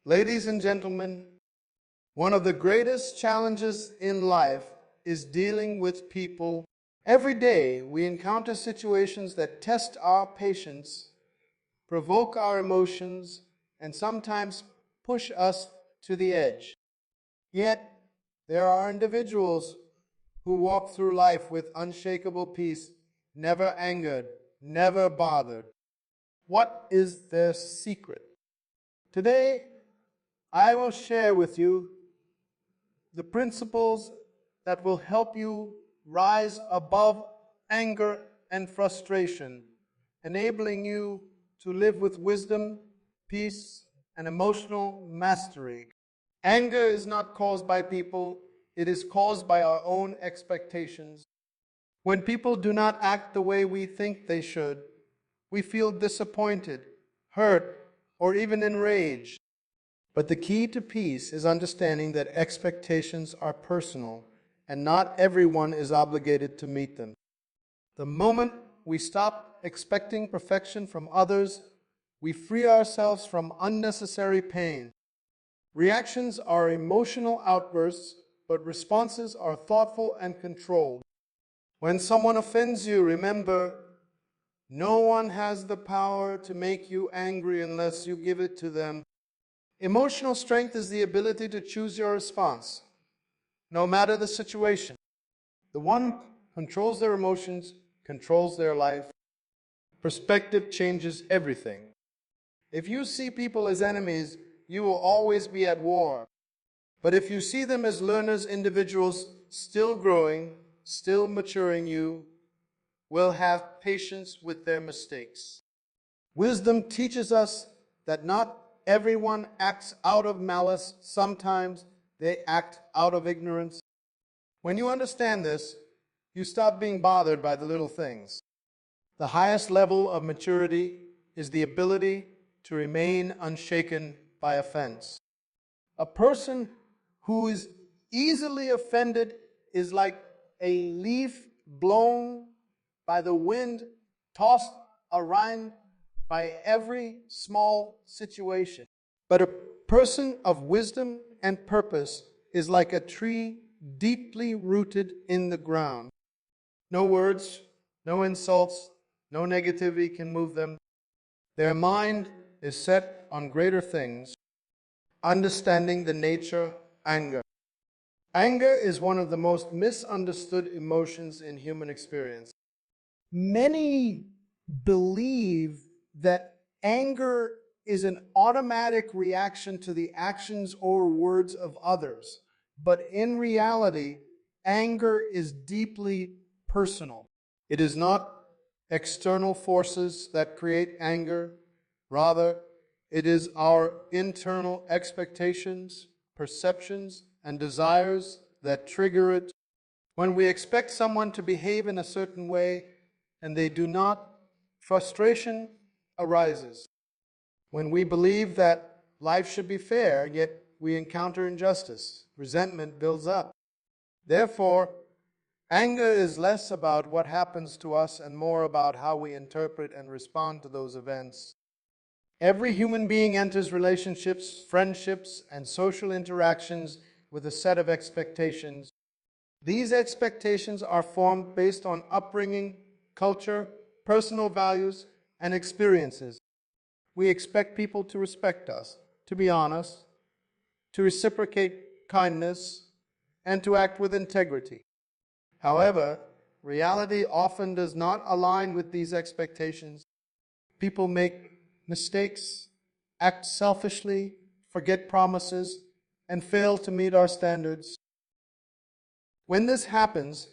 Ladies and gentlemen, one of the greatest challenges in life is dealing with people. Every day we encounter situations that test our patience, provoke our emotions, and sometimes push us to the edge. Yet, there are individuals who walk through life with unshakable peace, never angered, never bothered. What is their secret? Today, I will share with you the principles that will help you rise above anger and frustration, enabling you to live with wisdom, peace, and emotional mastery. Anger is not caused by people, it is caused by our own expectations. When people do not act the way we think they should, we feel disappointed, hurt, or even enraged. But the key to peace is understanding that expectations are personal and not everyone is obligated to meet them. The moment we stop expecting perfection from others, we free ourselves from unnecessary pain. Reactions are emotional outbursts, but responses are thoughtful and controlled. When someone offends you, remember, no one has the power to make you angry unless you give it to them. Emotional strength is the ability to choose your response, no matter the situation. The one who controls their emotions controls their life. Perspective changes everything. If you see people as enemies, you will always be at war. But if you see them as learners, individuals still growing, still maturing, you will have patience with their mistakes. Wisdom teaches us that not everyone acts out of malice. Sometimes they act out of ignorance. When you understand this, you stop being bothered by the little things. The highest level of maturity is the ability to remain unshaken by offense. A person who is easily offended is like a leaf blown by the wind, tossed around by every small situation. But a person of wisdom and purpose is like a tree deeply rooted in the ground. No words, no insults, no negativity can move them. Their mind is set on greater things, understanding the nature of anger. Anger is one of the most misunderstood emotions in human experience. Many believe that anger is an automatic reaction to the actions or words of others. But in reality, anger is deeply personal. It is not external forces that create anger. Rather, it is our internal expectations, perceptions, and desires that trigger it. When we expect someone to behave in a certain way and they do not, frustration arises. When we believe that life should be fair, yet we encounter injustice, resentment builds up. Therefore, anger is less about what happens to us and more about how we interpret and respond to those events. Every human being enters relationships, friendships, and social interactions with a set of expectations. These expectations are formed based on upbringing, culture, personal values, and experiences. We expect people to respect us, to be honest, to reciprocate kindness, and to act with integrity. However, reality often does not align with these expectations. People make mistakes, act selfishly, forget promises, and fail to meet our standards. When this happens,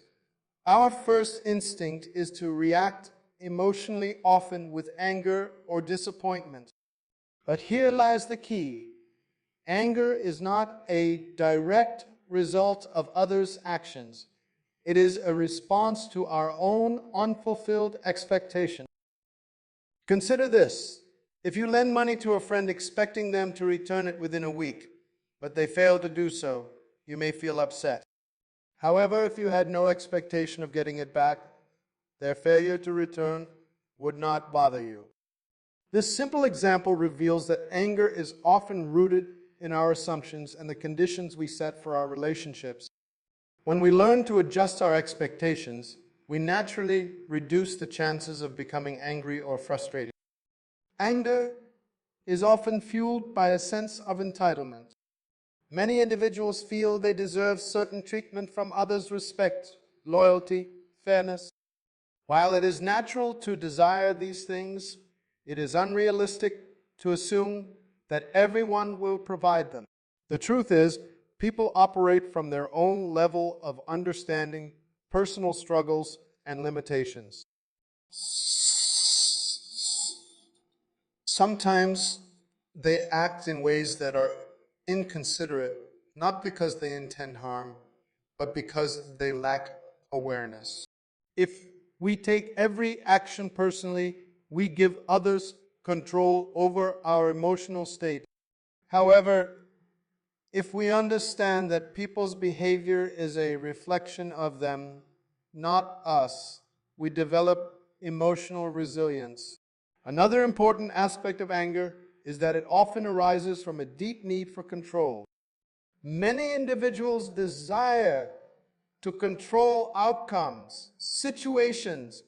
our first instinct is to react emotionally, often with anger or disappointment. But here lies the key. Anger is not a direct result of others' actions. It is a response to our own unfulfilled expectations. Consider this. If you lend money to a friend expecting them to return it within a week, but they fail to do so, you may feel upset. However, if you had no expectation of getting it back, their failure to return would not bother you. This simple example reveals that anger is often rooted in our assumptions and the conditions we set for our relationships. When we learn to adjust our expectations, we naturally reduce the chances of becoming angry or frustrated. Anger is often fueled by a sense of entitlement. Many individuals feel they deserve certain treatment from others, respect, loyalty, fairness. While it is natural to desire these things, it is unrealistic to assume that everyone will provide them. The truth is, people operate from their own level of understanding, personal struggles, and limitations. Sometimes they act in ways that are inconsiderate, not because they intend harm, but because they lack awareness. If we take every action personally, we give others control over our emotional state. However, if we understand that people's behavior is a reflection of them, not us, we develop emotional resilience. Another important aspect of anger is that it often arises from a deep need for control. Many individuals desire to control outcomes, situations,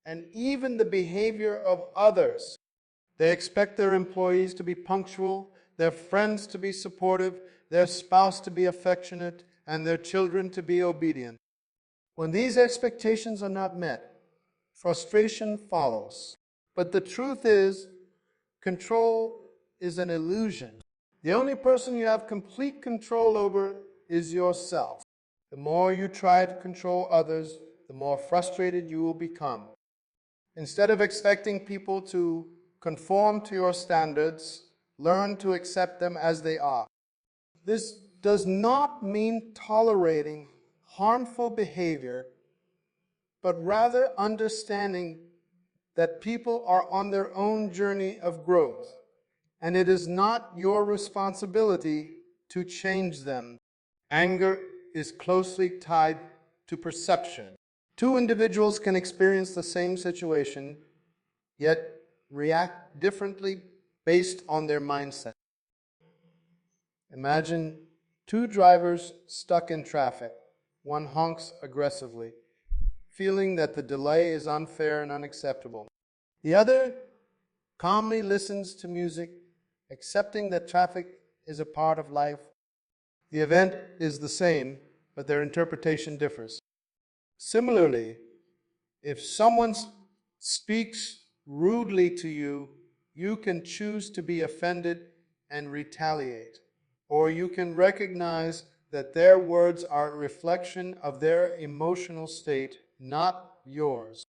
and even the behavior of others. They expect their employees to be punctual, their friends to be supportive, their spouse to be affectionate, and their children to be obedient. When these expectations are not met, frustration follows. But the truth is, control is an illusion. The only person you have complete control over is yourself. The more you try to control others, the more frustrated you will become. Instead of expecting people to conform to your standards, learn to accept them as they are. This does not mean tolerating harmful behavior, but rather understanding that people are on their own journey of growth, and it is not your responsibility to change them. Anger is closely tied to perception. Two individuals can experience the same situation, yet react differently based on their mindset. Imagine two drivers stuck in traffic. One honks aggressively, feeling that the delay is unfair and unacceptable. The other calmly listens to music, accepting that traffic is a part of life. The event is the same, but their interpretation differs. Similarly, if someone speaks rudely to you, you can choose to be offended and retaliate, or you can recognize that their words are a reflection of their emotional state, not yours.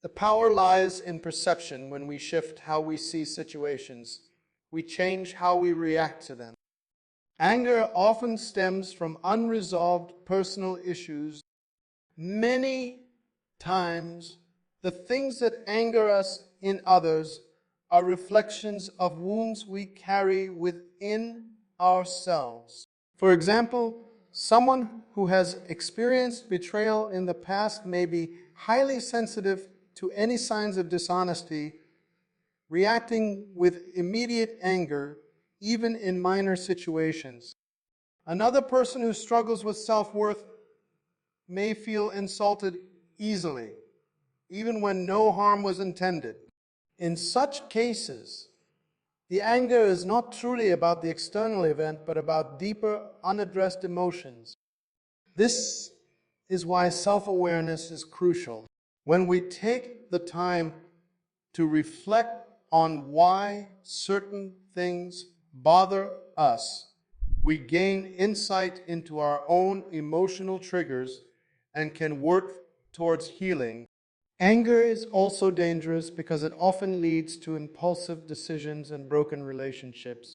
The power lies in perception. When we shift how we see situations, we change how we react to them. Anger often stems from unresolved personal issues. Many times, the things that anger us in others are reflections of wounds we carry within ourselves. For example, someone who has experienced betrayal in the past may be highly sensitive to any signs of dishonesty, reacting with immediate anger, even in minor situations. Another person who struggles with self-worth may feel insulted easily, even when no harm was intended. In such cases, the anger is not truly about the external event, but about deeper, unaddressed emotions. This is why self-awareness is crucial. When we take the time to reflect on why certain things bother us, we gain insight into our own emotional triggers and can work towards healing. Anger is also dangerous because it often leads to impulsive decisions and broken relationships.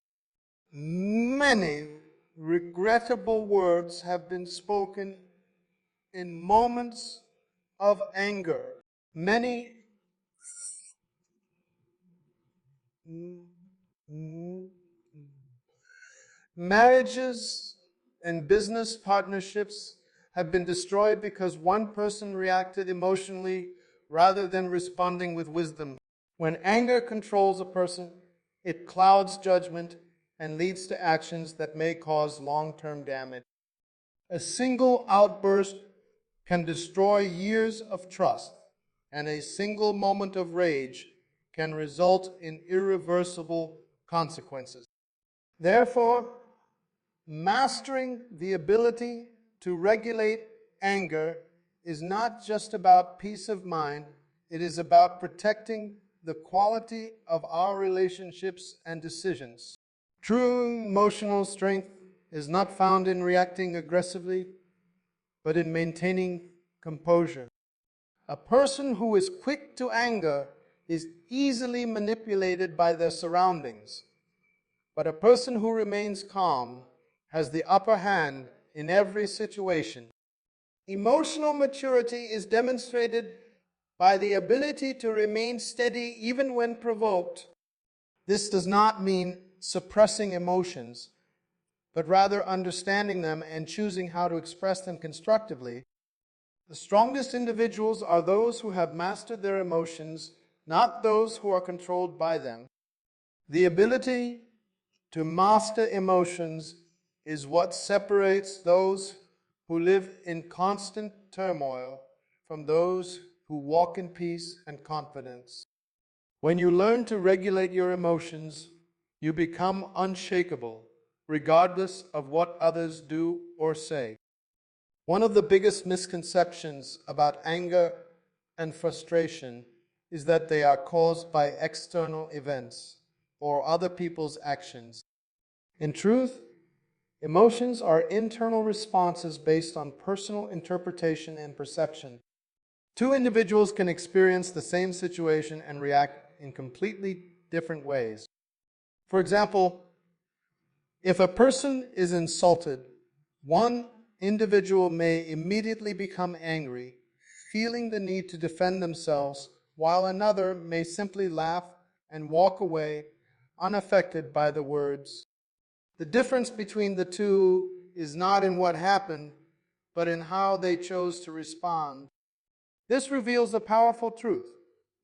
Many regrettable words have been spoken in moments of anger. Many marriages and business partnerships have been destroyed because one person reacted emotionally rather than responding with wisdom. When anger controls a person, it clouds judgment and leads to actions that may cause long-term damage. A single outburst can destroy years of trust, and a single moment of rage can result in irreversible consequences. Therefore, mastering the ability to regulate anger is not just about peace of mind, it is about protecting the quality of our relationships and decisions. True emotional strength is not found in reacting aggressively, but in maintaining composure. A person who is quick to anger is easily manipulated by their surroundings, but a person who remains calm has the upper hand in every situation. Emotional maturity is demonstrated by the ability to remain steady even when provoked. This does not mean suppressing emotions, but rather understanding them and choosing how to express them constructively. The strongest individuals are those who have mastered their emotions, not those who are controlled by them. The ability to master emotions is what separates those who live in constant turmoil from those who walk in peace and confidence. When you learn to regulate your emotions, you become unshakable, regardless of what others do or say. One of the biggest misconceptions about anger and frustration is that they are caused by external events or other people's actions. In truth, emotions are internal responses based on personal interpretation and perception. Two individuals can experience the same situation and react in completely different ways. For example, if a person is insulted, one individual may immediately become angry, feeling the need to defend themselves, while another may simply laugh and walk away unaffected by the words. The difference between the two is not in what happened, but in how they chose to respond. This reveals a powerful truth.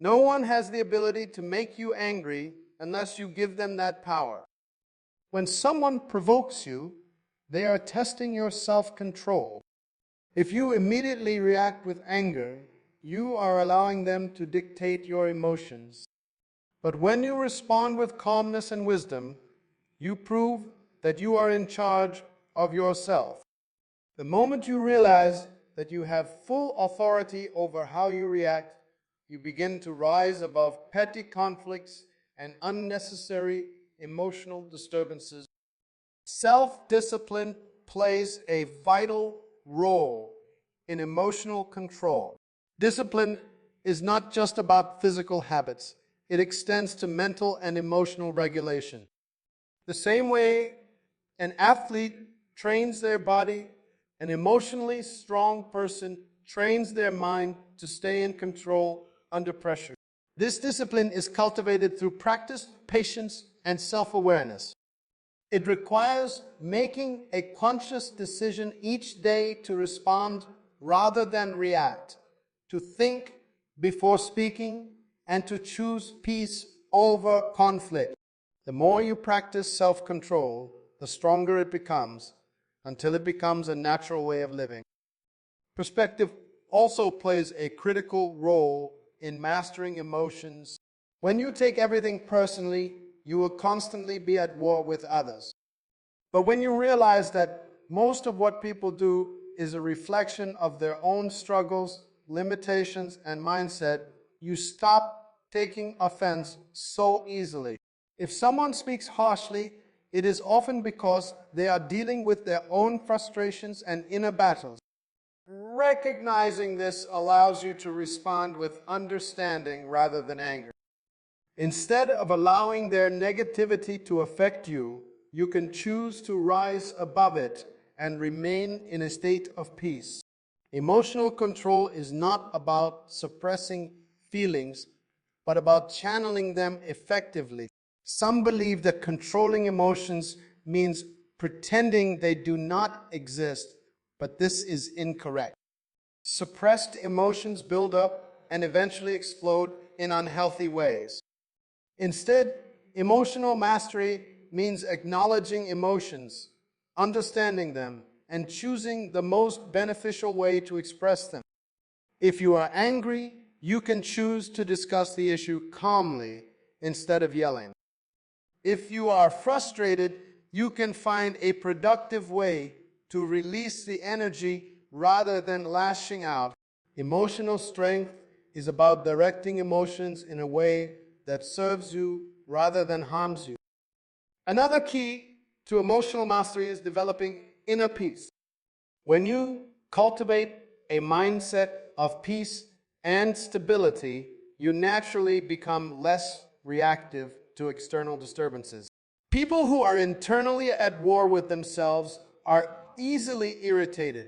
No one has the ability to make you angry unless you give them that power. When someone provokes you, they are testing your self-control. If you immediately react with anger, you are allowing them to dictate your emotions. But when you respond with calmness and wisdom, you prove that you are in charge of yourself. The moment you realize that you have full authority over how you react, you begin to rise above petty conflicts and unnecessary emotional disturbances. Self-discipline plays a vital role in emotional control. Discipline is not just about physical habits. It extends to mental and emotional regulation. The same way an athlete trains their body, an emotionally strong person trains their mind to stay in control under pressure. This discipline is cultivated through practice, patience, and self-awareness. It requires making a conscious decision each day to respond rather than react, to think before speaking, and to choose peace over conflict. The more you practice self-control, the stronger it becomes, until it becomes a natural way of living. Perspective also plays a critical role in mastering emotions. When you take everything personally, you will constantly be at war with others. But when you realize that most of what people do is a reflection of their own struggles, limitations, and mindset, you stop taking offense so easily. If someone speaks harshly, it is often because they are dealing with their own frustrations and inner battles. Recognizing this allows you to respond with understanding rather than anger. Instead of allowing their negativity to affect you, you can choose to rise above it and remain in a state of peace. Emotional control is not about suppressing feelings, but about channeling them effectively. Some believe that controlling emotions means pretending they do not exist, but this is incorrect. Suppressed emotions build up and eventually explode in unhealthy ways. Instead, emotional mastery means acknowledging emotions, understanding them, and choosing the most beneficial way to express them. If you are angry, you can choose to discuss the issue calmly instead of yelling. If you are frustrated, you can find a productive way to release the energy rather than lashing out. Emotional strength is about directing emotions in a way that serves you rather than harms you. Another key to emotional mastery is developing inner peace. When you cultivate a mindset of peace and stability, you naturally become less reactive to external disturbances. People who are internally at war with themselves are easily irritated,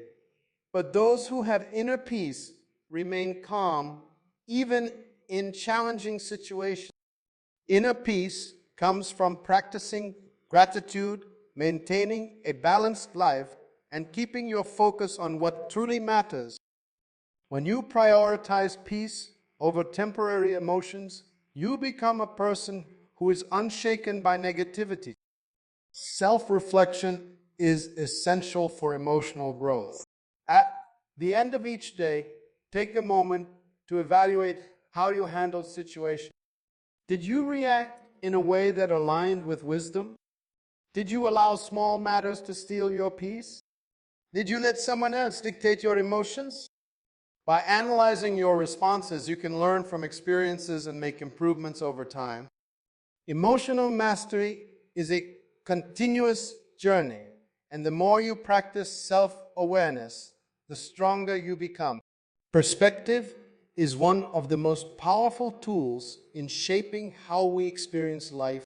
but those who have inner peace remain calm even in challenging situations. Inner peace comes from practicing gratitude, maintaining a balanced life, and keeping your focus on what truly matters. When you prioritize peace over temporary emotions, you become a person who is unshaken by negativity. Self-reflection is essential for emotional growth. At the end of each day, take a moment to evaluate how you handled situations. Did you react in a way that aligned with wisdom? Did you allow small matters to steal your peace? Did you let someone else dictate your emotions? By analyzing your responses, you can learn from experiences and make improvements over time. Emotional mastery is a continuous journey, and the more you practice self-awareness, the stronger you become. Perspective is one of the most powerful tools in shaping how we experience life.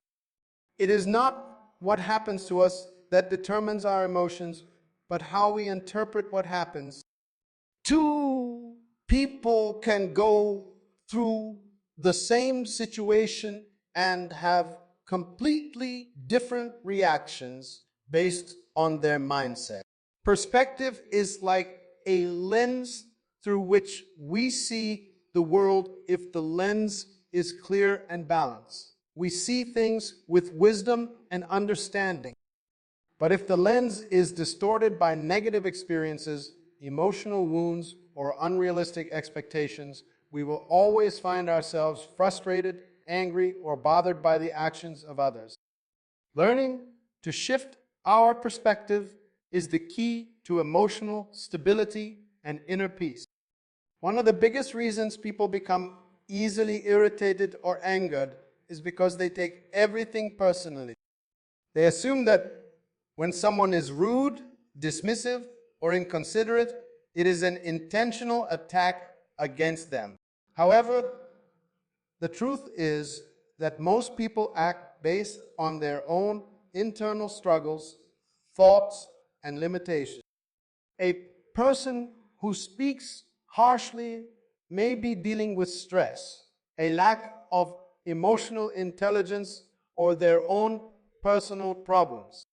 It is not what happens to us that determines our emotions, but how we interpret what happens. Two people can go through the same situation and have completely different reactions based on their mindset. Perspective is like a lens through which we see the world. If the lens is clear and balanced, we see things with wisdom and understanding. But if the lens is distorted by negative experiences, emotional wounds, or unrealistic expectations, we will always find ourselves frustrated, angry, or bothered by the actions of others. Learning to shift our perspective is the key to emotional stability and inner peace. One of the biggest reasons people become easily irritated or angered is because they take everything personally. They assume that when someone is rude, dismissive, or inconsiderate, it is an intentional attack against them. However, the truth is that most people act based on their own internal struggles, thoughts, and limitations. A person who speaks harshly may be dealing with stress, a lack of emotional intelligence, or their own personal problems.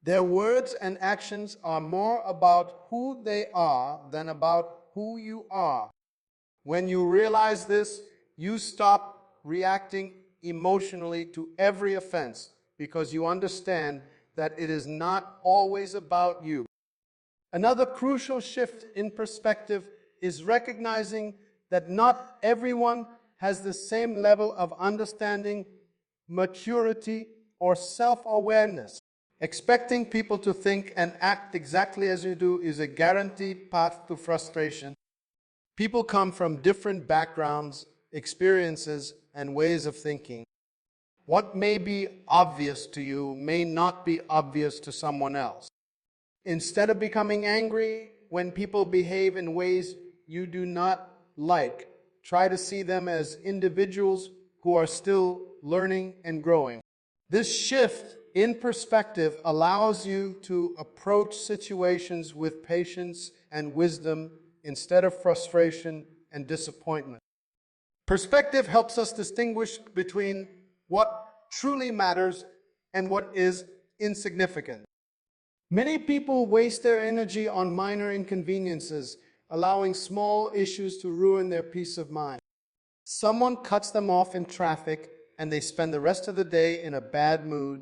Their words and actions are more about who they are than about who you are. When you realize this, you stop reacting emotionally to every offense because you understand that it is not always about you. Another crucial shift in perspective is recognizing that not everyone has the same level of understanding, maturity, or self-awareness. Expecting people to think and act exactly as you do is a guaranteed path to frustration. People come from different backgrounds, experiences, and ways of thinking. What may be obvious to you may not be obvious to someone else. Instead of becoming angry when people behave in ways you do not like, try to see them as individuals who are still learning and growing. This shift in perspective allows you to approach situations with patience and wisdom instead of frustration and disappointment. Perspective helps us distinguish between what truly matters and what is insignificant. Many people waste their energy on minor inconveniences, allowing small issues to ruin their peace of mind. Someone cuts them off in traffic, and they spend the rest of the day in a bad mood.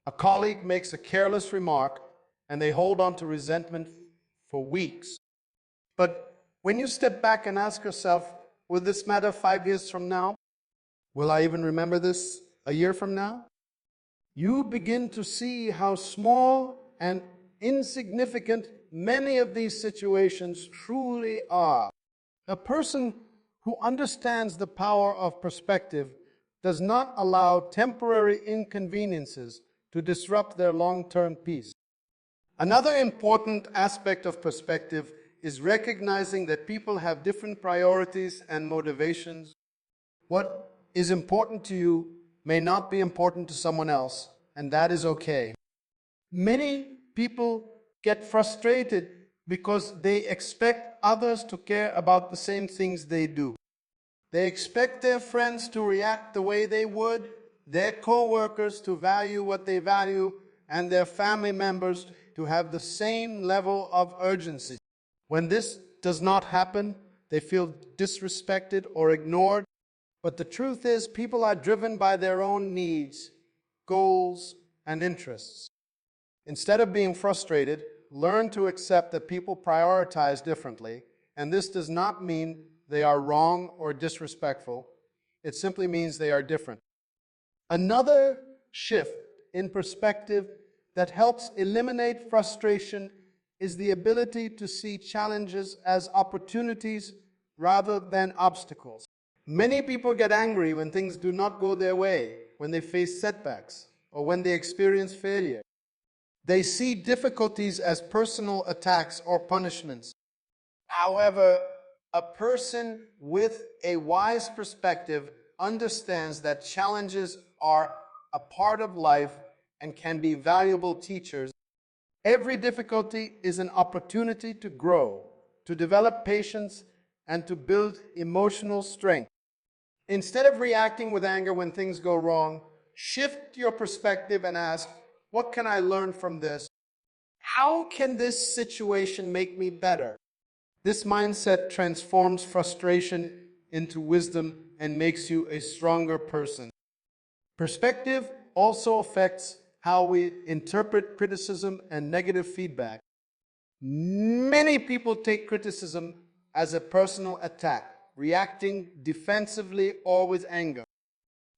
A colleague makes a careless remark and they hold on to resentment for weeks. But when you step back and ask yourself, will this matter 5 years from now? Will I even remember this a year from now? You begin to see how small and insignificant many of these situations truly are. A person who understands the power of perspective does not allow temporary inconveniences to disrupt their long-term peace. Another important aspect of perspective is recognizing that people have different priorities and motivations. What is important to you may not be important to someone else, and that is okay. Many people get frustrated because they expect others to care about the same things they do. They expect their friends to react the way they would, their co-workers to value what they value, and their family members to have the same level of urgency. When this does not happen, they feel disrespected or ignored. But the truth is, people are driven by their own needs, goals, and interests. Instead of being frustrated, learn to accept that people prioritize differently, and this does not mean they are wrong or disrespectful. It simply means they are different. Another shift in perspective that helps eliminate frustration is the ability to see challenges as opportunities rather than obstacles. Many people get angry when things do not go their way, when they face setbacks, or when they experience failure. They see difficulties as personal attacks or punishments. However, a person with a wise perspective understands that challenges are a part of life and can be valuable teachers. Every difficulty is an opportunity to grow, to develop patience, and to build emotional strength. Instead of reacting with anger when things go wrong, shift your perspective and ask, what can I learn from this? How can this situation make me better? This mindset transforms frustration into wisdom and makes you a stronger person. Perspective also affects how we interpret criticism and negative feedback. Many people take criticism as a personal attack, reacting defensively or with anger.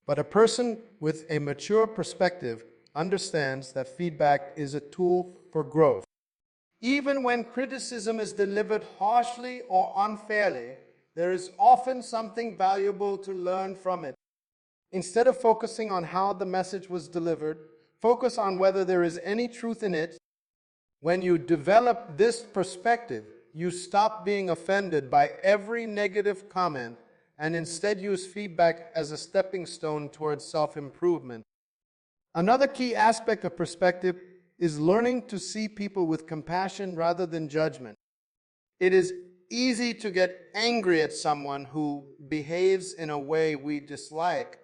But a person with a mature perspective understands that feedback is a tool for growth. Even when criticism is delivered harshly or unfairly, there is often something valuable to learn from it. Instead of focusing on how the message was delivered, focus on whether there is any truth in it. When you develop this perspective, you stop being offended by every negative comment and instead use feedback as a stepping stone towards self-improvement. Another key aspect of perspective is learning to see people with compassion rather than judgment. It is easy to get angry at someone who behaves in a way we dislike.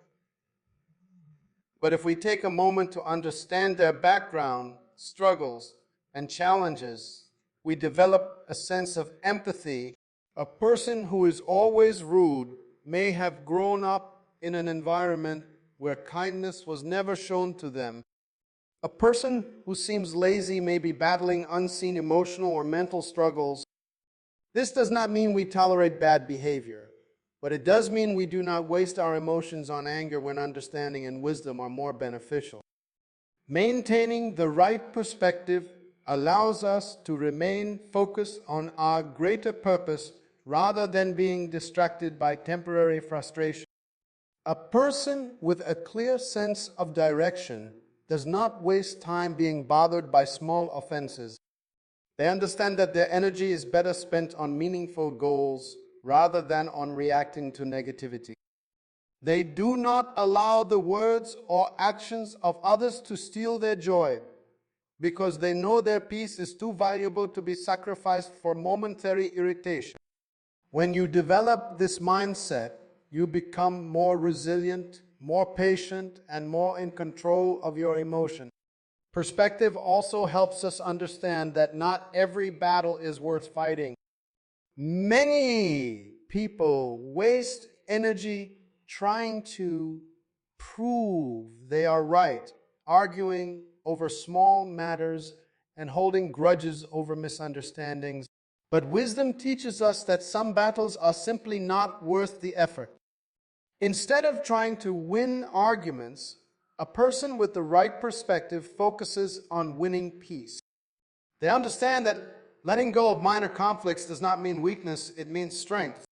But if we take a moment to understand their background, struggles, and challenges, we develop a sense of empathy. A person who is always rude may have grown up in an environment where kindness was never shown to them. A person who seems lazy may be battling unseen emotional or mental struggles. This does not mean we tolerate bad behavior, but it does mean we do not waste our emotions on anger when understanding and wisdom are more beneficial. Maintaining the right perspective allows us to remain focused on our greater purpose rather than being distracted by temporary frustration. A person with a clear sense of direction does not waste time being bothered by small offenses. They understand that their energy is better spent on meaningful goals rather than on reacting to negativity. They do not allow the words or actions of others to steal their joy because they know their peace is too valuable to be sacrificed for momentary irritation. When you develop this mindset, you become more resilient, more patient, and more in control of your emotion. Perspective also helps us understand that not every battle is worth fighting. Many people waste energy trying to prove they are right, arguing over small matters and holding grudges over misunderstandings. But wisdom teaches us that some battles are simply not worth the effort. Instead of trying to win arguments, a person with the right perspective focuses on winning peace. They understand that letting go of minor conflicts does not mean weakness, it means strength.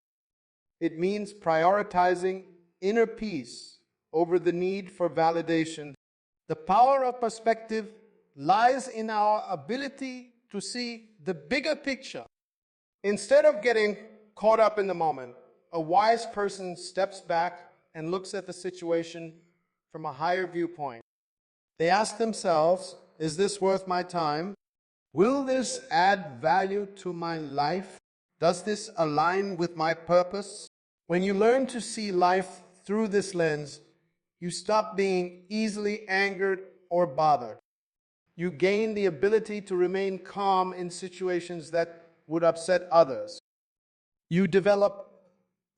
It means prioritizing inner peace over the need for validation. The power of perspective lies in our ability to see the bigger picture. Instead of getting caught up in the moment, a wise person steps back and looks at the situation from a higher viewpoint. They ask themselves, is this worth my time? Will this add value to my life? Does this align with my purpose? When you learn to see life through this lens, you stop being easily angered or bothered. You gain the ability to remain calm in situations that would upset others. You develop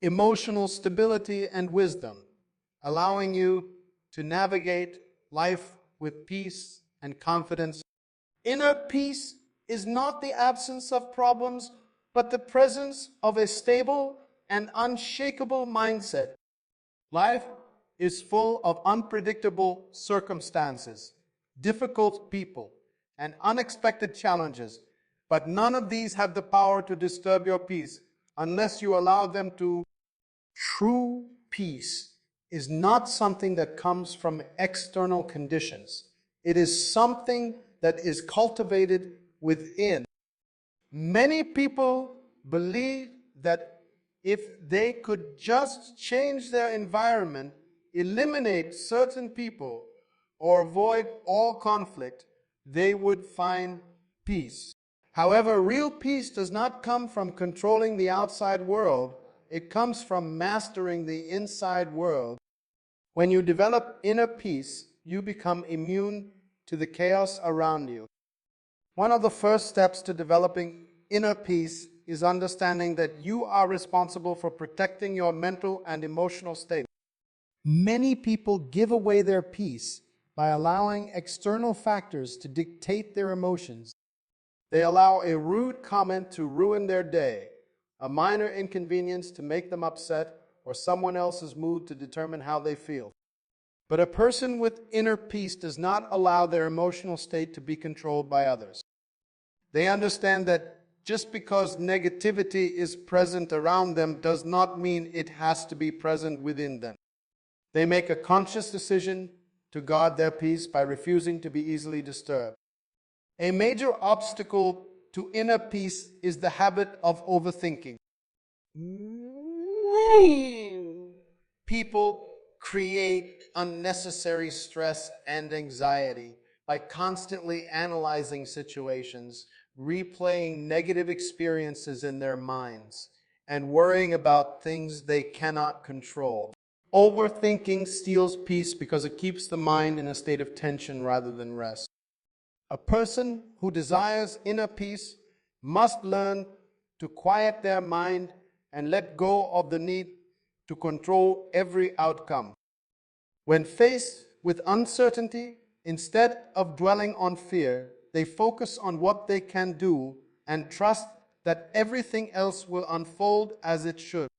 emotional stability and wisdom, allowing you to navigate life with peace and confidence. Inner peace is not the absence of problems, but the presence of a stable and unshakable mindset. Life is full of unpredictable circumstances, difficult people, and unexpected challenges, but none of these have the power to disturb your peace unless you allow them to. True peace is not something that comes from external conditions. It is something that is cultivated within. Many people believe that if they could just change their environment, eliminate certain people, or avoid all conflict, they would find peace. However, real peace does not come from controlling the outside world. It comes from mastering the inside world. When you develop inner peace, you become immune to the chaos around you. One of the first steps to developing inner peace is understanding that you are responsible for protecting your mental and emotional state. Many people give away their peace by allowing external factors to dictate their emotions. They allow a rude comment to ruin their day, a minor inconvenience to make them upset, or someone else's mood to determine how they feel. But a person with inner peace does not allow their emotional state to be controlled by others. They understand that just because negativity is present around them does not mean it has to be present within them. They make a conscious decision to guard their peace by refusing to be easily disturbed. A major obstacle to inner peace is the habit of overthinking. People create unnecessary stress and anxiety by constantly analyzing situations, replaying negative experiences in their minds, and worrying about things they cannot control. Overthinking steals peace because it keeps the mind in a state of tension rather than rest. A person who desires inner peace must learn to quiet their mind and let go of the need to control every outcome. When faced with uncertainty, instead of dwelling on fear, they focus on what they can do and trust that everything else will unfold as it should.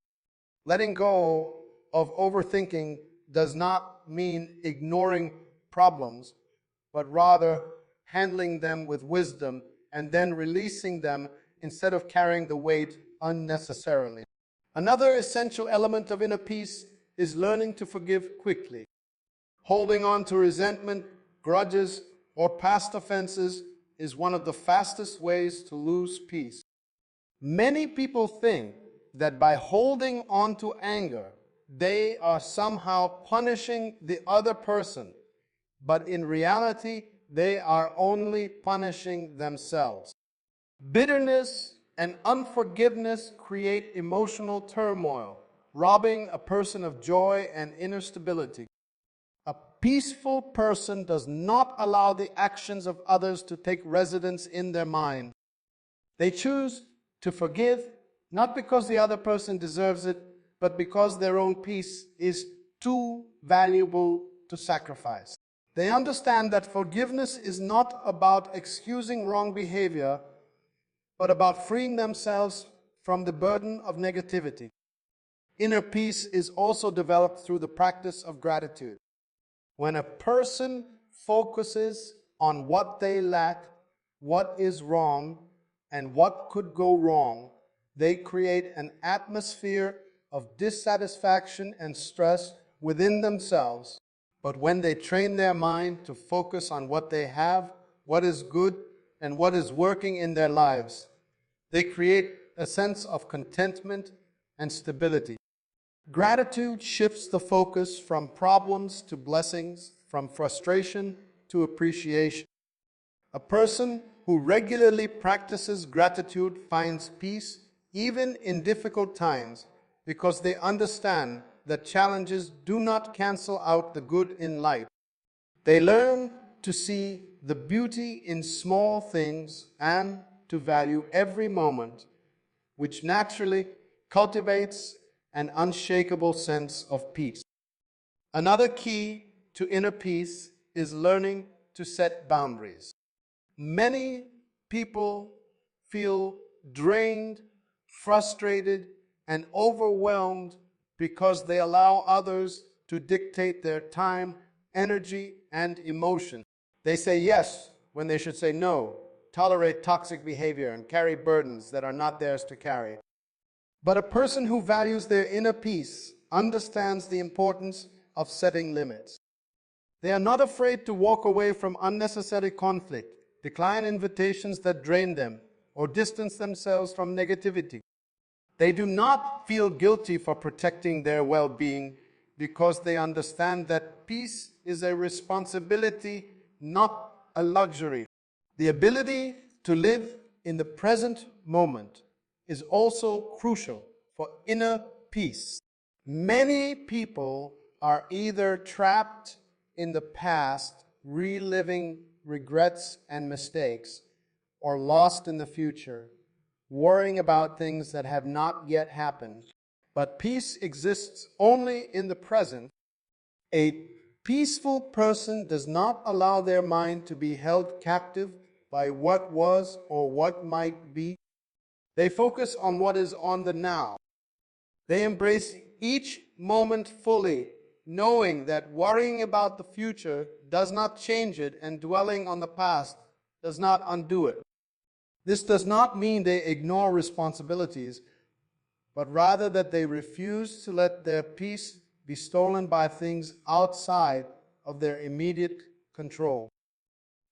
Letting go of overthinking does not mean ignoring problems, but rather handling them with wisdom and then releasing them instead of carrying the weight unnecessarily. Another essential element of inner peace is learning to forgive quickly. Holding on to resentment, grudges, or past offenses is one of the fastest ways to lose peace. Many people think that by holding on to anger, they are somehow punishing the other person, but in reality, they are only punishing themselves. Bitterness and unforgiveness create emotional turmoil, robbing a person of joy and inner stability. A peaceful person does not allow the actions of others to take residence in their mind. They choose to forgive, not because the other person deserves it, but because their own peace is too valuable to sacrifice. They understand that forgiveness is not about excusing wrong behavior, but about freeing themselves from the burden of negativity. Inner peace is also developed through the practice of gratitude. When a person focuses on what they lack, what is wrong, and what could go wrong, they create an atmosphere of dissatisfaction and stress within themselves. But when they train their mind to focus on what they have, what is good, and what is working in their lives, they create a sense of contentment and stability. Gratitude shifts the focus from problems to blessings, from frustration to appreciation. A person who regularly practices gratitude finds peace even in difficult times because they understand that challenges do not cancel out the good in life. They learn to see the beauty in small things and to value every moment, which naturally cultivates an unshakable sense of peace. Another key to inner peace is learning to set boundaries. Many people feel drained, frustrated, and overwhelmed because they allow others to dictate their time, energy, and emotion. They say yes when they should say no, tolerate toxic behavior, and carry burdens that are not theirs to carry. But a person who values their inner peace understands the importance of setting limits. They are not afraid to walk away from unnecessary conflict, decline invitations that drain them, or distance themselves from negativity. They do not feel guilty for protecting their well-being because they understand that peace is a responsibility, not a luxury. The ability to live in the present moment is also crucial for inner peace. Many people are either trapped in the past, reliving regrets and mistakes, or lost in the future, worrying about things that have not yet happened. But peace exists only in the present. A peaceful person does not allow their mind to be held captive by what was or what might be. They focus on what is on the now. They embrace each moment fully, knowing that worrying about the future does not change it and dwelling on the past does not undo it. This does not mean they ignore responsibilities, but rather that they refuse to let their peace be stolen by things outside of their immediate control.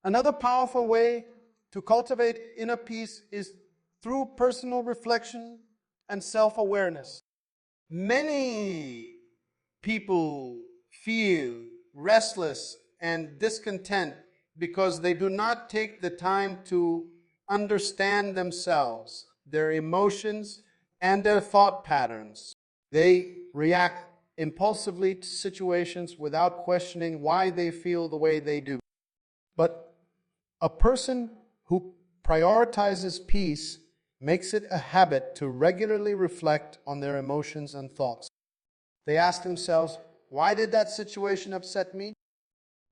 Another powerful way to cultivate inner peace is through personal reflection and self-awareness. Many people feel restless and discontent because they do not take the time to understand themselves, their emotions, and their thought patterns. They react impulsively to situations without questioning why they feel the way they do. But a person who prioritizes peace makes it a habit to regularly reflect on their emotions and thoughts. They ask themselves, why did that situation upset me?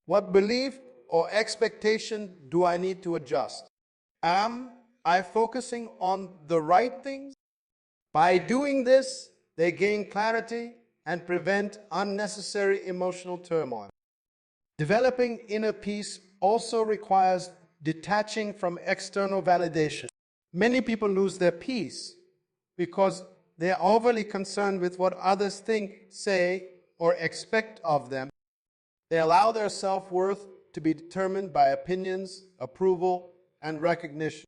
What belief or expectation do I need to adjust? Am I focusing on the right things? By doing this, they gain clarity and prevent unnecessary emotional turmoil. Developing inner peace also requires detaching from external validation. Many people lose their peace because they are overly concerned with what others think, say, or expect of them. They allow their self-worth to be determined by opinions, approval, and recognition.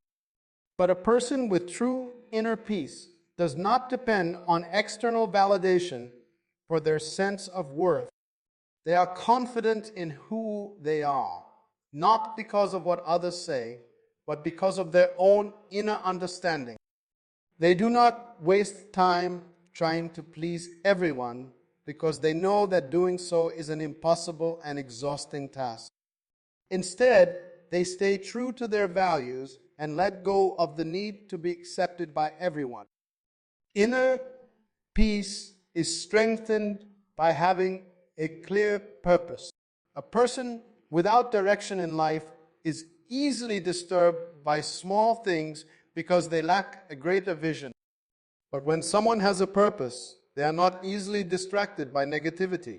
But a person with true inner peace does not depend on external validation for their sense of worth. They are confident in who they are, not because of what others say, but because of their own inner understanding. They do not waste time trying to please everyone because they know that doing so is an impossible and exhausting task. Instead, they stay true to their values and let go of the need to be accepted by everyone. Inner peace is strengthened by having a clear purpose. A person without direction in life is easily disturbed by small things because they lack a greater vision. But when someone has a purpose, they are not easily distracted by negativity.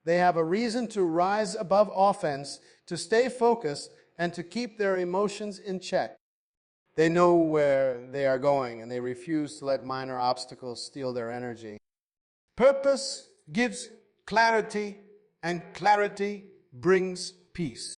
They have a reason to rise above offense, to stay focused, and to keep their emotions in check. They know where they are going, and they refuse to let minor obstacles steal their energy. Purpose gives clarity, and clarity brings peace.